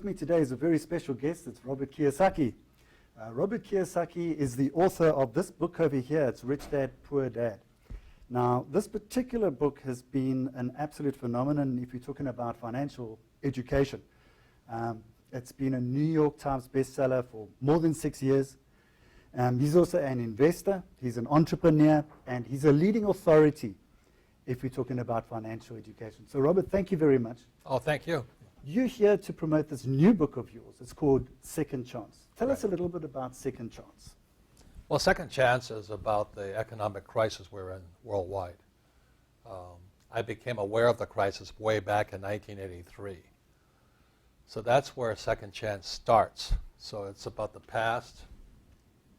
me today is a very special guest. It's Robert Kiyosaki. Robert Kiyosaki is the author of this book over here. It's Rich Dad, Poor Dad. Now, this particular book has been an absolute phenomenon if you're talking about financial education. It's been a New York Times bestseller for more than 6 years. He's also an investor, he's an entrepreneur, and he's a leading authority if we're talking about financial education. So, Robert, thank you very much. Oh, thank you. You're here to promote this new book of yours. It's called Second Chance. Tell us a Right. little bit about Second Chance. Well, Second Chance is about the economic crisis we're in worldwide. I became aware of the crisis way back in 1983. So that's where Second Chance starts. So it's about the past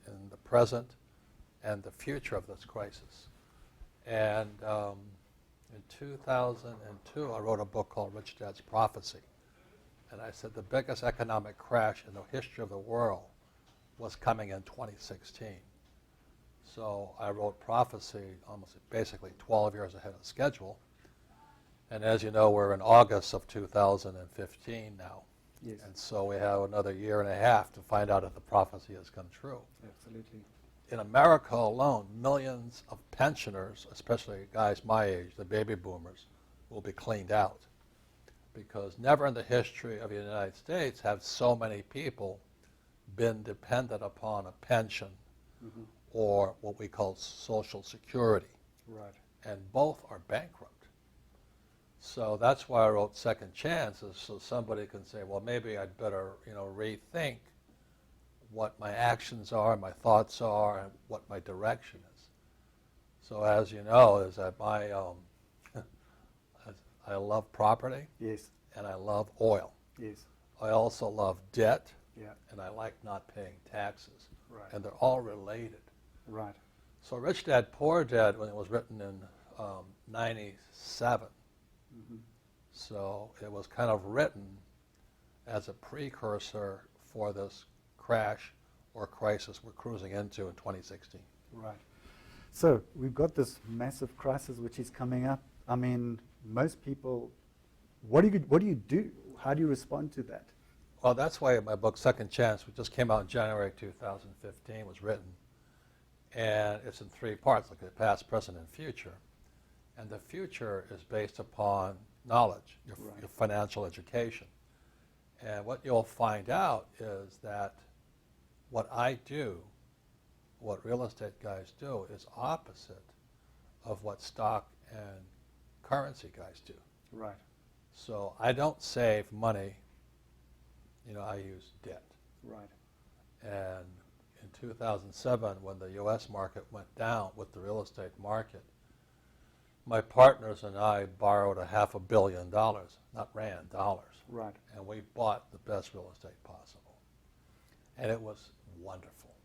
and the present and the future of this crisis. And in 2002, I wrote a book called Rich Dad's Prophecy. And I said the biggest economic crash in the history of the world was coming in 2016. So I wrote Prophecy almost basically 12 years ahead of schedule. And as you know, we're in August of 2015 now. Yes. And so we have another year and a half to find out if the prophecy has come true. Absolutely. In America alone, millions of pensioners, especially guys my age, the baby boomers, will be cleaned out. Because never in the history of the United States have so many people been dependent upon a pension or what we call Social Security. Right. And both are bankrupt. So that's why I wrote Second Chances, so somebody can say, well, maybe I'd better, rethink what my actions are, my thoughts are, and what my direction is. So as you know, is that my I love property. Yes. And I love oil. Yes. I also love debt. Yeah. And I like not paying taxes. Right. And they're all related. Right. So Rich Dad, Poor Dad, when it was written in 97, so it was kind of written as a precursor for this crash or crisis we're cruising into in 2016. Right. So we've got this massive crisis which is coming up. I mean, most people, what do you do? How do you respond to that? Well, that's why my book, Second Chance, which just came out in January 2015, was written. And it's in 3 parts, like the past, present, and future. And the future is based upon knowledge, your financial education. And what you'll find out is that what I do, what real estate guys do, is opposite of what stock and currency guys do. Right. So I don't save money, I use debt. Right. And in 2007, when the U.S. market went down with the real estate market, my partners and I borrowed $500 million, not rand, dollars. Right. And we bought the best real estate possible. And it was wonderful.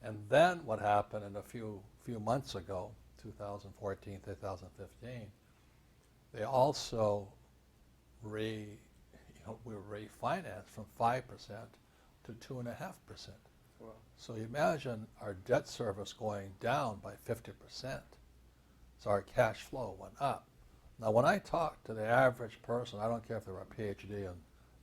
And then what happened in a few months ago, 2014, 2015, they also we refinanced from 5% to 2.5%. Wow. So you imagine our debt service going down by 50%. So our cash flow went up. Now when I talk to the average person, I don't care if they're a PhD in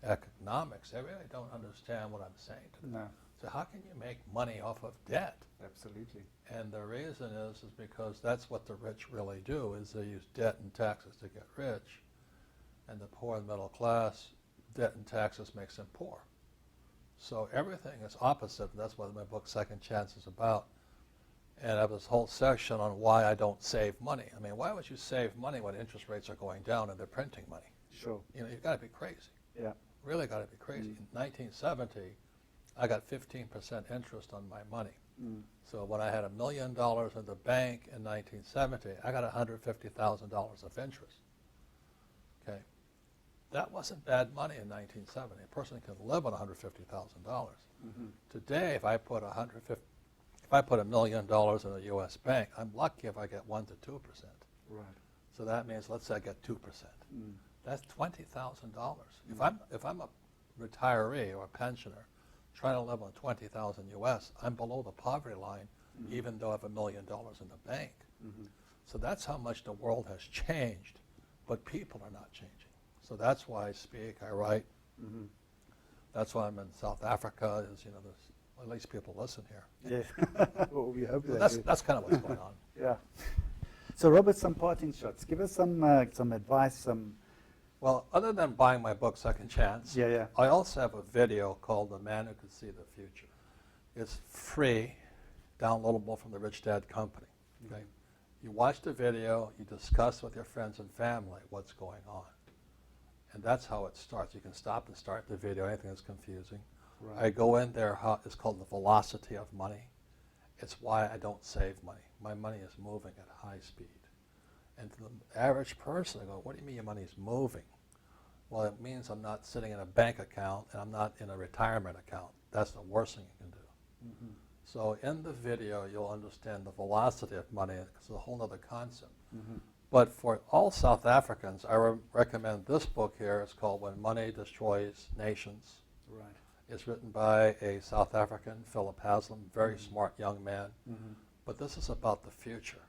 economics, they really don't understand what I'm saying to them. No. So how can you make money off of debt? Absolutely. And the reason is because that's what the rich really do, is they use debt and taxes to get rich. And the poor and middle class, debt and taxes makes them poor. So everything is opposite, and that's what my book Second Chance is about. And I have this whole section on why I don't save money. I mean, why would you save money when interest rates are going down and they're printing money? Sure. You've got to be crazy. Yeah. Really got to be crazy. In 1970, I got 15% interest on my money. So when I had $1 million in the bank in 1970, I got $150,000 of interest. Okay, that wasn't bad money in 1970. A person can live on $150,000. Today, if I put $1 million in a U.S. bank, I'm lucky if I get 1 to 2%. Right. So that means, let's say I get 2%. That's $20,000. If I'm a retiree or a pensioner trying to live on $20,000 US, I'm below the poverty line, even though I have $1 million in the bank. So that's how much the world has changed, but people are not changing. So that's why I speak, I write, That's why I'm in South Africa. Is there's at least people listen here. Yeah. Well, we hope that That's kind of what's going on. Yeah. So, Robert, some parting shots. Give us some advice. Well, other than buying my book, Second Chance, Yeah. I also have a video called The Man Who Could See the Future. It's free, downloadable from the Rich Dad Company. Okay? You watch the video, you discuss with your friends and family what's going on. And that's how it starts. You can stop and start the video, anything that's confusing. Right. I go in there, it's called the velocity of money. It's why I don't save money. My money is moving at high speed. And to the average person, I go, what do you mean your money is moving? Well, it means I'm not sitting in a bank account and I'm not in a retirement account. That's the worst thing you can do. Mm-hmm. So in the video, you'll understand the velocity of money. It's a whole other concept. Mm-hmm. But for all South Africans, I recommend this book here. It's called When Money Destroys Nations. Right. It's written by a South African, Philip Haslam, very smart young man. Mm-hmm. But this is about the future.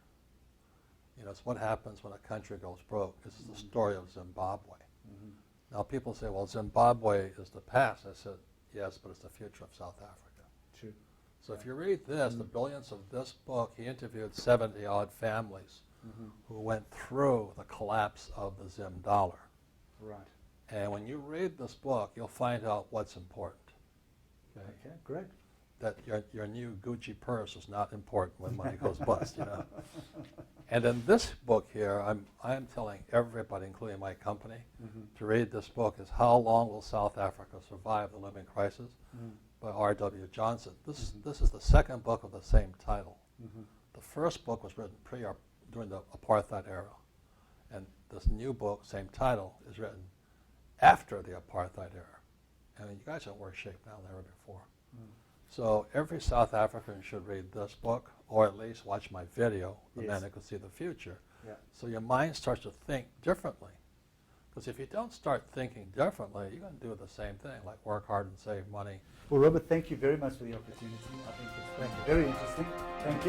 It's what happens when a country goes broke. This is the story of Zimbabwe. Mm-hmm. Now people say, well, Zimbabwe is the past. I said, yes, but it's the future of South Africa. True. So if you read this, the brilliance of this book, he interviewed 70-odd families who went through the collapse of the Zim dollar. Right. And when you read this book, you'll find out what's important. Okay, great. That your new Gucci purse is not important when money goes bust, And in this book here, I'm telling everybody, including my company, to read this book is How Long Will South Africa Survive the Living Crisis by R.W. Johnson. This is the second book of the same title. The first book was written during the apartheid era. And this new book, same title, is written after the apartheid era. I mean, you guys are in worse shape now than ever before. So every South African should read this book, or at least watch my video, The Man Who Could See the Future. Yeah. So your mind starts to think differently. Because if you don't start thinking differently, you're going to do the same thing, like work hard and save money. Well, Robert, thank you very much for the opportunity. I think it's very interesting. Thank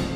you.